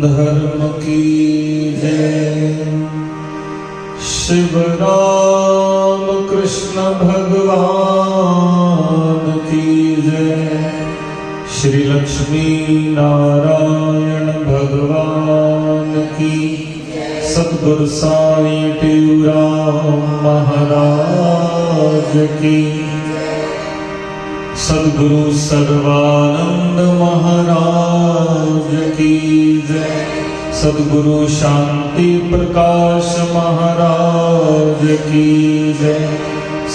धर्म की जय। शिव राम कृष्ण भगवान की जय। श्री लक्ष्मी नारायण भगवान की। सतगुरु साईं टेऊराम महाराज की। सद्गुरु सर्वानंद महाराज की जय। सद्गुरु शांति प्रकाश महाराज की जय।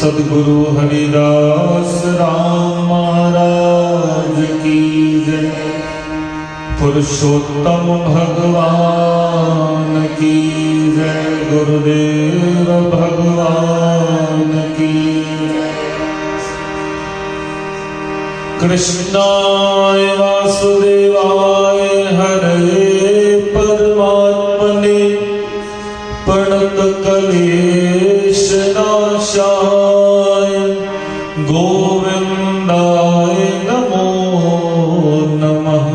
सद्गुरु हरिदास राम महाराज की जय। पुरुषोत्तम भगवान की जय। गुरुदेव भगवान की। कृष्णाय वासुदेवाय हरे परमात्मने प्रणत क्लेश नाशाय गोविंदाय नमो नमः।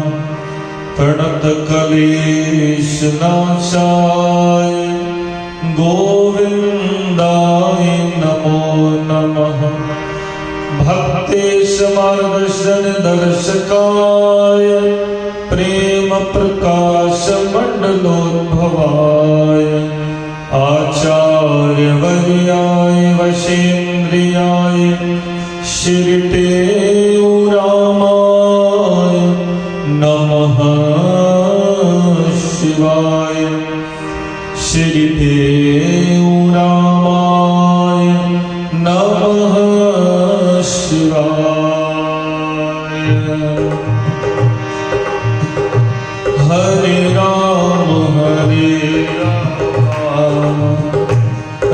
प्रणत क्लेश नाशाय गोविंदाय नमो नमः। भक्तेश मार्गदर्शन दर्शकाय प्रेम प्रकाश मंडलोद्भवाय आचार्य वर्याय वशेन्द्रियाय श्री टेऊरामाय नमः शिवाय। श्री टेऊरामाय नमः शिवाय। हरे राम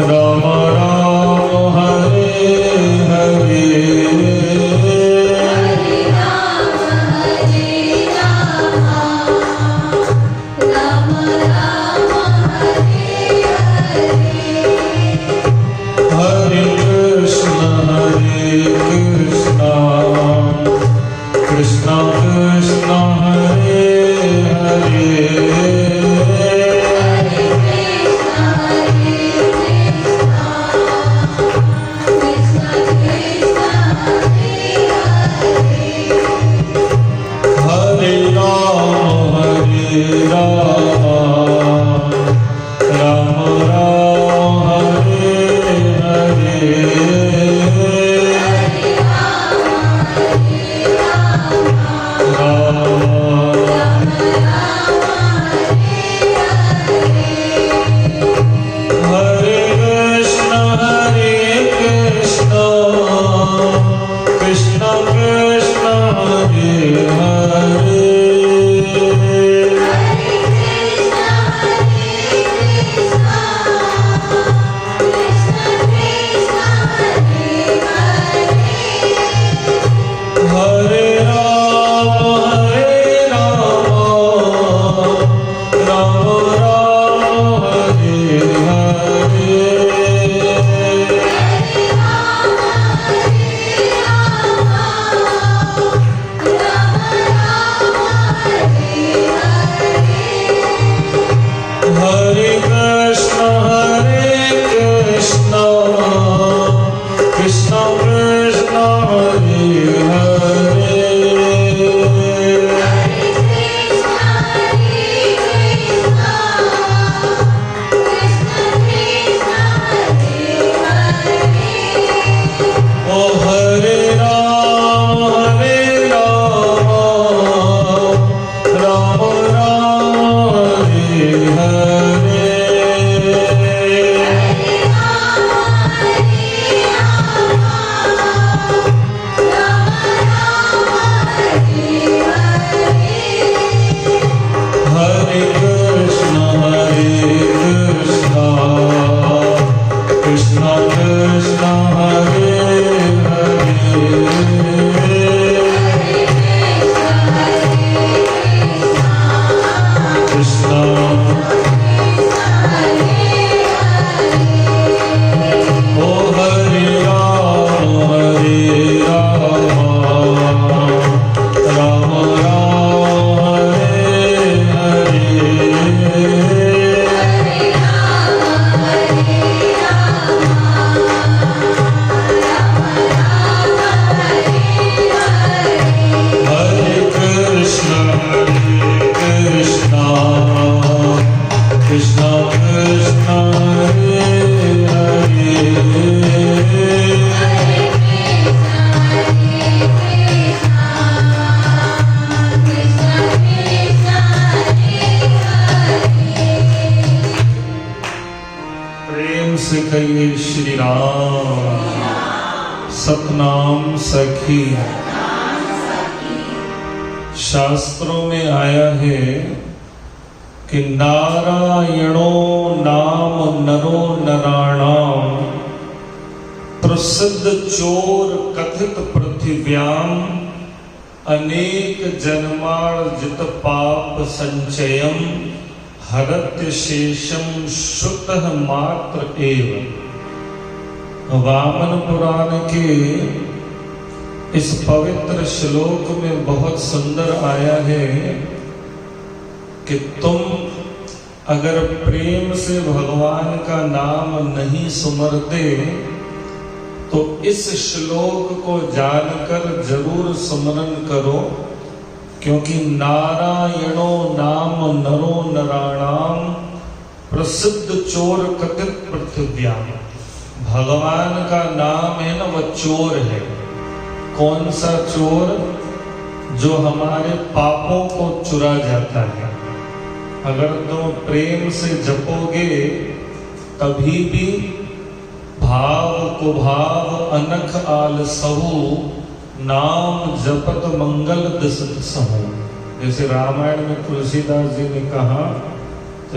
राम राम हरे हरे। कृष्ण कृष्ण हरे हरे। हरे राम राम राम हरे हरे। कृष्ण कृष्ण हरे हरे। हरे राम राम राम हरे हरे। हरे कृष्ण कृष्ण कृष्ण हरे हरे। ओ हरे राम राम राम हरे हरे। हरे कृष्ण कृष्ण कृष्ण हरे हरे। कृष्ण ओ हरे राम राम राम हरे कहिए श्री राम। सतनाम सखी। शास्त्रों में आया है कि नारायणो नाम नरो नराणाम प्रसिद्ध चोर कथित पृथिव्याम अनेक जन्मार्जित पाप संचयम हरत्य शेषम श्रुतः मात्र एव। वामन पुराण के इस पवित्र श्लोक में बहुत सुंदर आया है कि तुम अगर प्रेम से भगवान का नाम नहीं सुमरते तो इस श्लोक को जानकर जरूर सुमरन करो, क्योंकि नारायणो नाम नरो नराणाम प्रसिद्ध चोर कथित पृथिव्याम। भगवान का नाम है ना, वह चोर है। कौन सा चोर? जो हमारे पापों को चुरा जाता है। अगर तुम प्रेम से जपोगे तभी भी भाव कुभाव अनख आलसहु नाम जपत मंगल दसहु। जैसे रामायण में तुलसीदास जी ने कहा, तो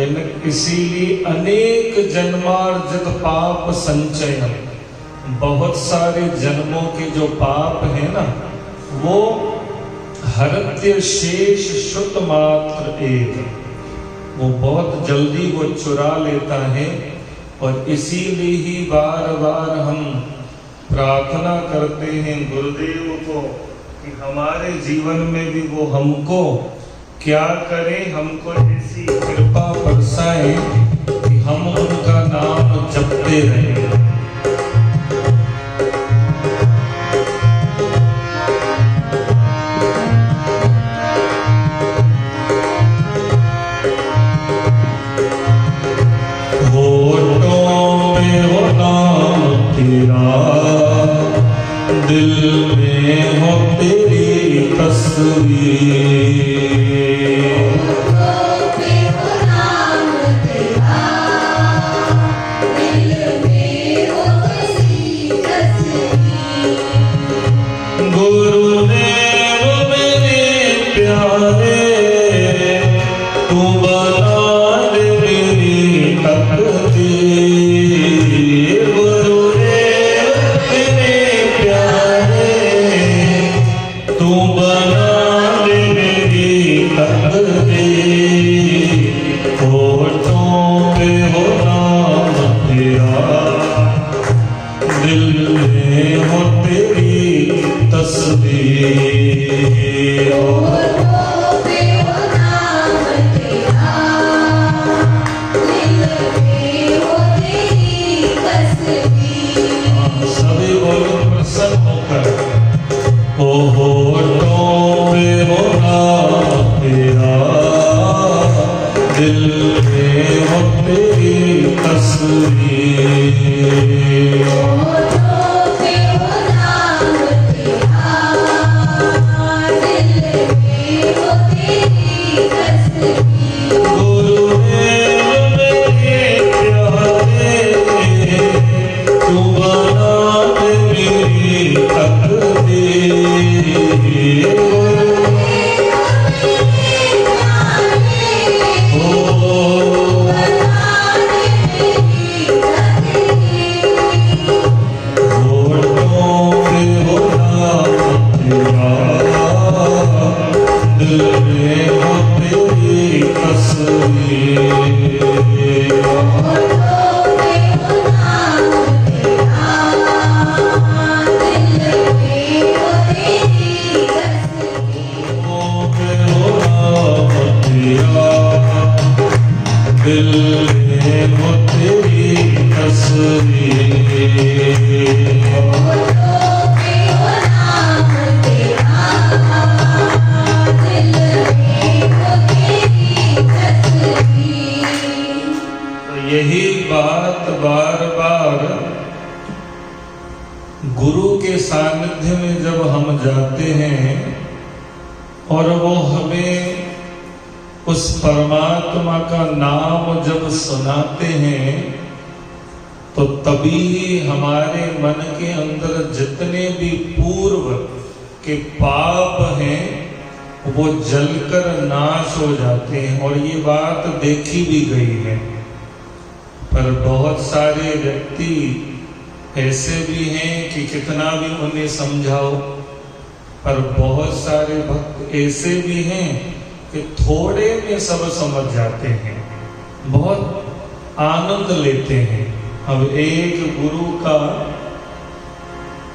इसीलिए अनेक जन्मार्जित पाप संचय, बहुत सारे जन्मों के जो पाप है ना, वो हरत्य शेष श्रुत मात्र एक, वो बहुत जल्दी वो चुरा लेता है। और इसीलिए ही बार बार हम प्रार्थना करते हैं गुरुदेव को कि हमारे जीवन में भी वो हमको क्या करें, हमको ऐसी कृपा बरसाएं कि हम उनका नाम जपते रहें। दिल में हो तेरी तस्वीर, गुरुदेव मेरे प्यारे तू बना दे मेरी तकदीर। यही बात बार बार गुरु के सानिध्य में जब हम जाते हैं और वो हमें उस परमात्मा का नाम जब सुनाते हैं तो तभी ही हमारे मन के अंदर जितने भी पूर्व के पाप हैं वो जलकर नाश हो जाते हैं। और ये बात देखी भी गई है। पर बहुत सारे व्यक्ति ऐसे भी हैं कि कितना भी उन्हें समझाओ, पर बहुत सारे भक्त ऐसे भी हैं कि थोड़े में सब समझ जाते हैं, बहुत आनंद लेते हैं। अब एक गुरु का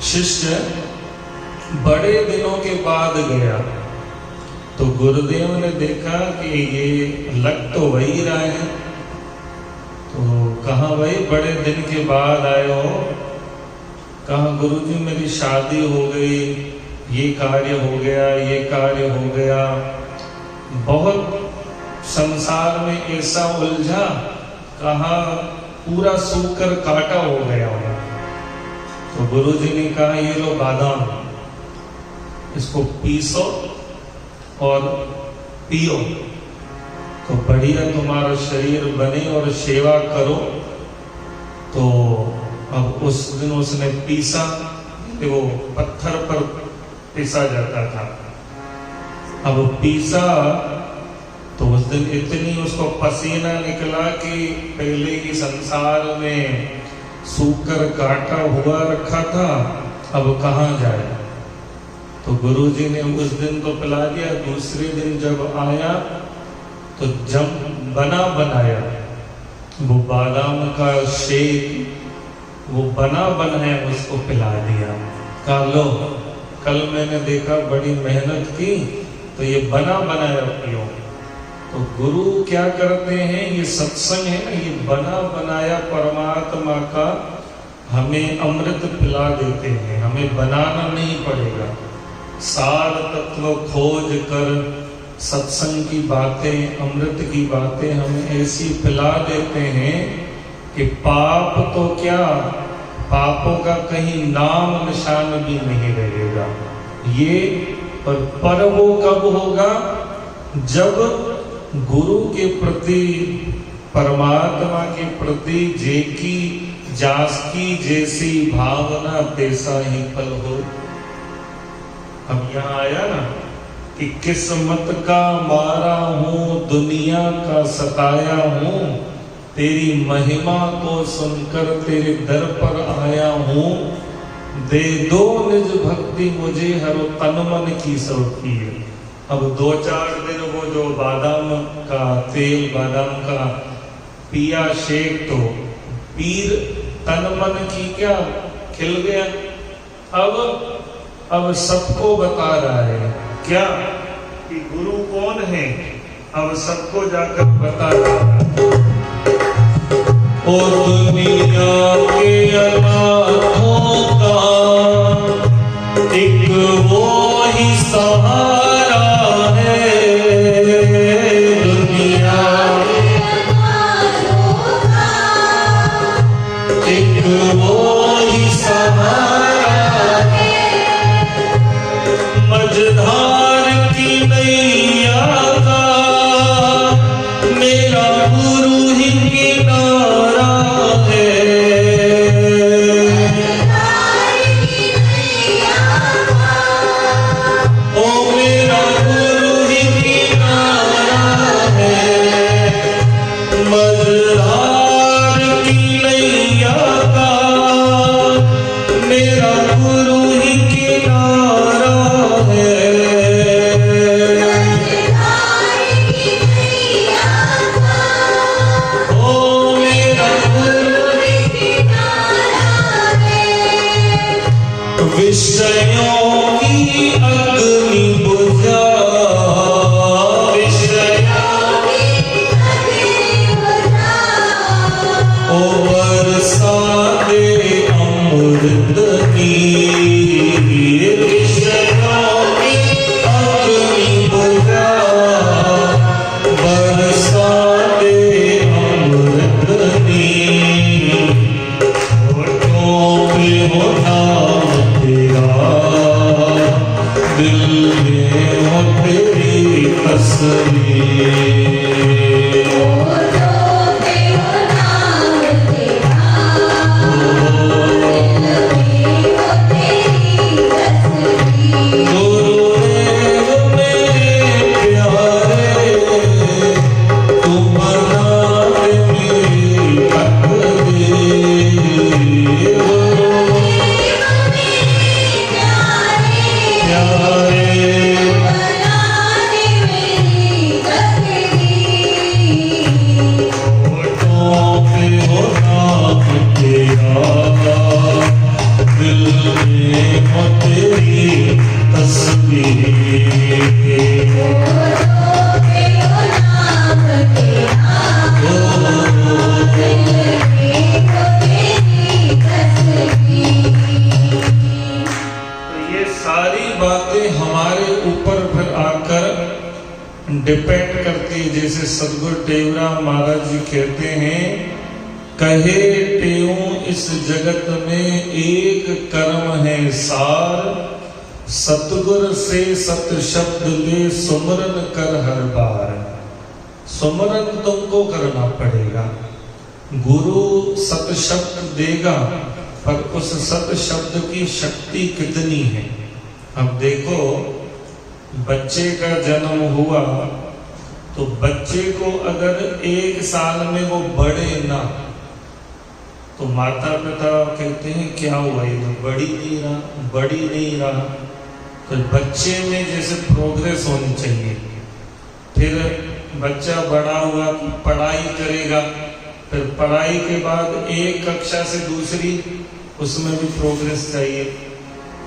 शिष्य बड़े दिनों के बाद गया, तो गुरुदेव ने देखा कि ये लग तो वही रहा है। तो कहा भाई बड़े दिन के बाद आए हो? कहा गुरुजी मेरी शादी हो गई, ये कार्य हो गया, ये कार्य हो गया, बहुत संसार में ऐसा उलझा, कहा पूरा सूखकर काटा हो गया हूं। तो गुरुजी ने कहा ये लो बादाम, इसको पीसो और पियो तो बढ़िया तुम्हारा शरीर बने और सेवा करो। तो अब उस दिन उसने पीसा, वो पत्थर पर पीसा जाता था। अब पीसा तो उस दिन इतनी उसको पसीना निकला कि पहले ही संसार में सूखकर काटा हुआ रखा था, अब कहाँ जाए। तो गुरुजी ने उस दिन तो पिला दिया। दूसरे दिन जब आया तो जब बना बनाया वो बादाम का शेक, वो बना बनाया उसको पिला दिया। कहा लो कल मैंने देखा बड़ी मेहनत की तो ये बना बनाया पियो। तो गुरु क्या करते हैं, ये सत्संग है ना, ये बना बनाया परमात्मा का हमें अमृत पिला देते हैं। हमें बनाना नहीं पड़ेगा। सार तत्व खोज कर सत्संग की बातें, अमृत की बातें हमें ऐसी पिला देते हैं कि पाप तो क्या, पापों का कहीं नाम निशान भी नहीं रहेगा। ये पर वो कब होगा, जब गुरु के प्रति, परमात्मा के प्रति जेकी जासकी जैसी भावना तैसा ही फल हो। अब यहाँ आया ना कि किस्मत का मारा हूं, दुनिया का सताया हूं, तेरी महिमा को सुनकर तेरे दर पर आया हूं, दे दो निज भक्ति मुझे हर तन मन की सबकी। अब 2-4 दिन वो जो बादाम का तेल, बादाम का पिया शेक, तो पीर तन मन की क्या खिल गया। अब सबको बता रहा है क्या कि गुरु कौन है, अब सबको जाकर बता रहा है। ओ दुनिया के अनाथों का एक वो ही सहारा है, दुनिया के अनाथों का एक वो ही सहारा है, मझधार की नैया का मेरा गुरु ही किनारा है, ओ मेरा गुरु ही किनारा है, मझधार की नैया का मेरा गुरु ही किनारा है। विषयों की अग्नि बुझा, विषयों की अग्नि बुझा, ओ बरसा दे अमृत नीर, विषयों की अग्नि बुझा, बरसा दे अमृत नीर, होठों पे होना दिल में हो तेरी तस्वीर, होठों पे हो नाम तेरा, डिपेंड करती है। जैसे सदगुरु टेवराम महाराज जी कहते हैं, कहे टेऊ इस जगत में एक कर्म है सार, सतगुर से सत शब्द ले सुमरन कर हर बार। सुमरन तुमको करना पड़ेगा, गुरु सत शब्द देगा, पर उस सत शब्द की शक्ति कितनी है। अब देखो, बच्चे का जन्म हुआ तो बच्चे को अगर 1 साल में वो बढ़े ना, तो माता पिता कहते हैं क्या हुआ, ये तो बढ़ी नहीं रहा। तो बच्चे में जैसे प्रोग्रेस होनी चाहिए। फिर बच्चा बड़ा हुआ तो पढ़ाई करेगा, फिर पढ़ाई के बाद एक कक्षा से दूसरी, उसमें भी प्रोग्रेस चाहिए।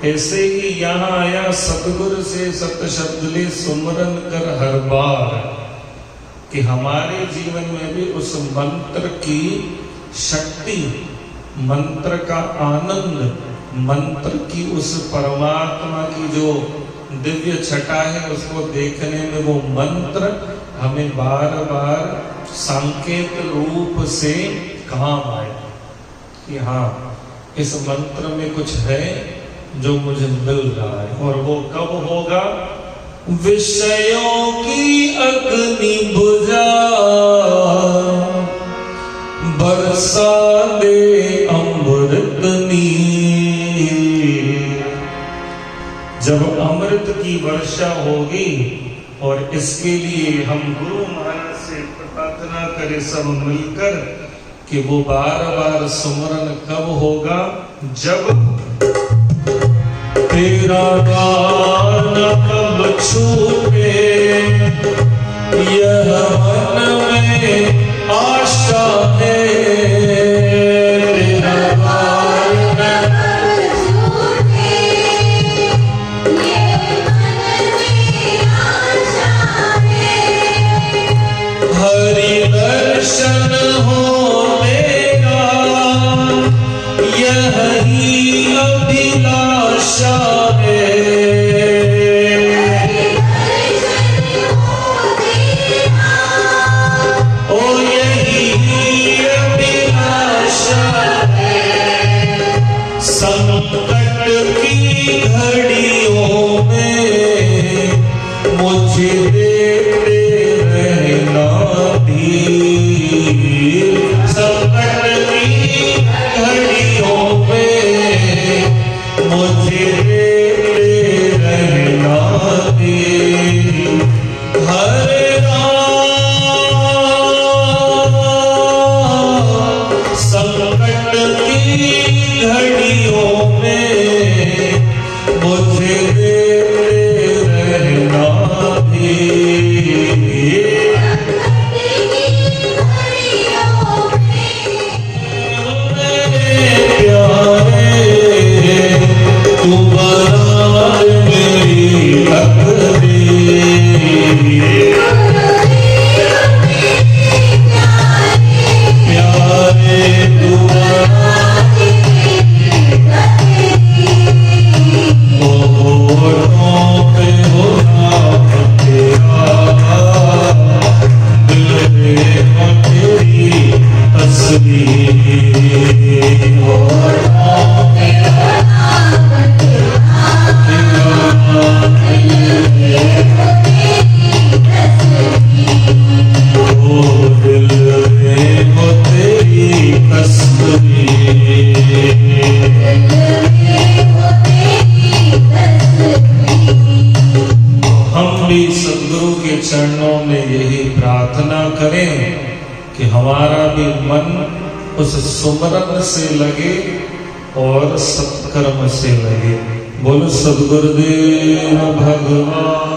ऐसे ही यहाँ आया, सतगुरु से सत शब्द ले सुमरन कर हर बार, कि हमारे जीवन में भी उस मंत्र की शक्ति, मंत्र का आनंद, मंत्र की उस परमात्मा की जो दिव्य छटा है, उसको देखने में वो मंत्र हमें बार बार संकेत रूप से काम आए कि हाँ, इस मंत्र में कुछ है जो मुझे मिल रहा है। और वो कब होगा? विषयों की अग्नि बुझा बरसा दे अमृत नीर। जब अमृत की वर्षा होगी, और इसके लिए हम गुरु महाराज से प्रार्थना करें सब मिलकर कि वो बार बार सुमरन कब होगा? जब तेरा गान कब छूटे, यह मन में आशा है। तेरा गान कब छूटे, यह मन में आशा है। हरि दर्शन हो मेरा, यही अभिलाषा है। ओ यही अभिलाषा है। संकट की घड़ियों में मुझे देते रहना धीर। संकट की घड़ियों में मुझे देते रहना धीर। हरे संकट की घड़ियों में मुझे देते रहना धीर। तू बना मेरी प्यारे, तू होठों पे हो नाम तेरा, दिल में हो तेरी तस्वीर। सदगुरु के चरणों में यही प्रार्थना करें कि हमारा भी मन उस सुमरन से लगे और सत्कर्म से लगे। बोलो सद्गुरुदेव भगवान।